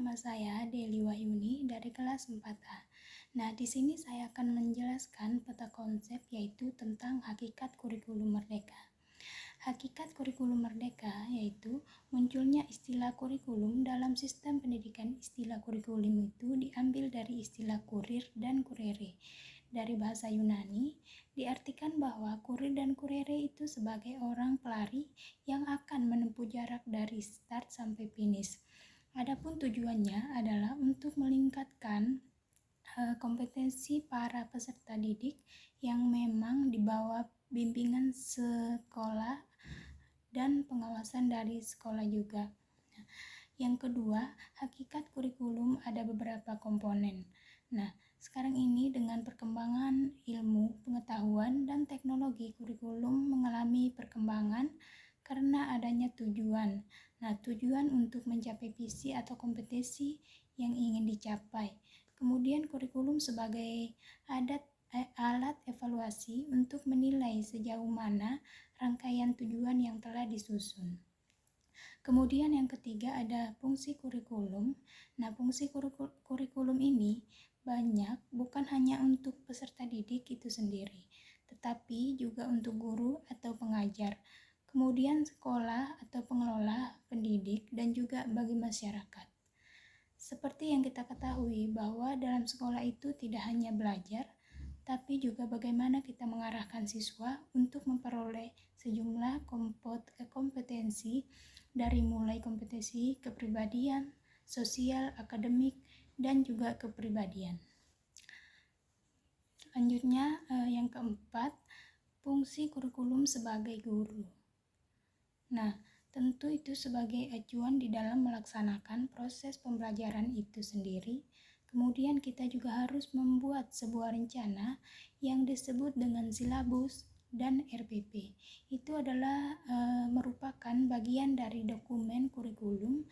nama saya Deli Wahyuni dari kelas 4A. Nah, di sini saya akan menjelaskan peta konsep yaitu tentang hakikat kurikulum merdeka. Hakikat kurikulum merdeka yaitu munculnya istilah kurikulum dalam sistem pendidikan. Istilah kurikulum itu diambil dari istilah kurir dan kurere. Dari bahasa Yunani, diartikan bahwa kurir dan kurere itu sebagai orang pelari yang akan menempuh jarak dari start sampai finish. Adapun tujuannya adalah untuk meningkatkan kompetensi para peserta didik yang memang di bawah bimbingan sekolah dan pengawasan dari sekolah juga. Yang kedua, hakikat kurikulum ada beberapa komponen. Nah, sekarang ini dengan perkembangan ilmu, pengetahuan, dan teknologi, kurikulum mengalami perkembangan karena adanya tujuan. Nah, tujuan untuk mencapai visi atau kompetensi yang ingin dicapai. Kemudian kurikulum sebagai alat evaluasi untuk menilai sejauh mana rangkaian tujuan yang telah disusun. Kemudian yang ketiga ada fungsi kurikulum. Nah, fungsi kurikulum ini banyak, bukan hanya untuk peserta didik itu sendiri, tetapi juga untuk guru atau pengajar, kemudian sekolah atau pengelola pendidik, dan juga bagi masyarakat. Seperti yang kita ketahui bahwa dalam sekolah itu tidak hanya belajar, tapi juga bagaimana kita mengarahkan siswa untuk memperoleh sejumlah kompetensi dari mulai kompetensi kepribadian, sosial, akademik, dan juga kepribadian. Selanjutnya yang keempat, fungsi kurikulum sebagai guru. Nah, tentu itu sebagai acuan di dalam melaksanakan proses pembelajaran itu sendiri. Kemudian kita juga harus membuat sebuah rencana yang disebut dengan silabus dan RPP. Itu adalah merupakan bagian dari dokumen kurikulum.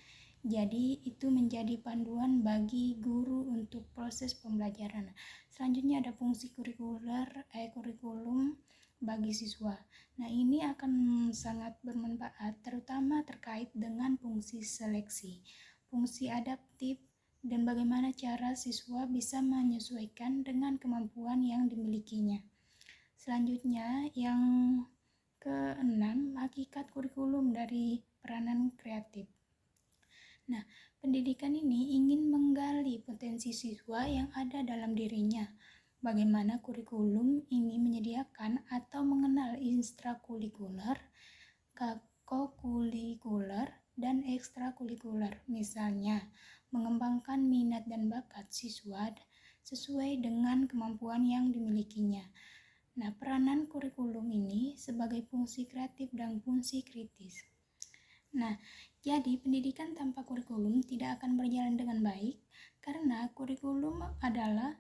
Jadi itu menjadi panduan bagi guru untuk proses pembelajaran. Selanjutnya ada fungsi kurikulum bagi siswa. Nah, ini akan sangat bermanfaat terutama terkait dengan fungsi seleksi, fungsi adaptif, dan bagaimana cara siswa bisa menyesuaikan dengan kemampuan yang dimilikinya. Selanjutnya yang keenam, hakikat kurikulum dari peranan kreatif. Nah, pendidikan ini ingin menggali potensi siswa yang ada dalam dirinya. Bagaimana kurikulum ini menyediakan atau mengenal intrakurikuler, kokurikuler, dan ekstrakurikuler. Misalnya, mengembangkan minat dan bakat siswa sesuai dengan kemampuan yang dimilikinya. Nah, peranan kurikulum ini sebagai fungsi kreatif dan fungsi kritis. Nah, jadi pendidikan tanpa kurikulum tidak akan berjalan dengan baik karena kurikulum adalah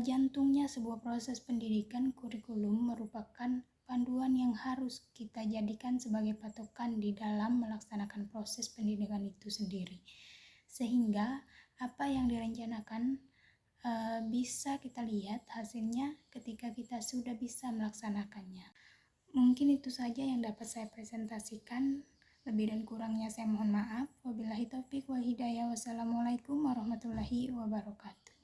jantungnya sebuah proses pendidikan. Kurikulum merupakan panduan yang harus kita jadikan sebagai patokan di dalam melaksanakan proses pendidikan itu sendiri. Sehingga apa yang direncanakan bisa kita lihat hasilnya ketika kita sudah bisa melaksanakannya. Mungkin itu saja yang dapat saya presentasikan. Lebih dan kurangnya saya mohon maaf. Wabillahi taufiq wal hidayah. Wassalamualaikum warahmatullahi wabarakatuh.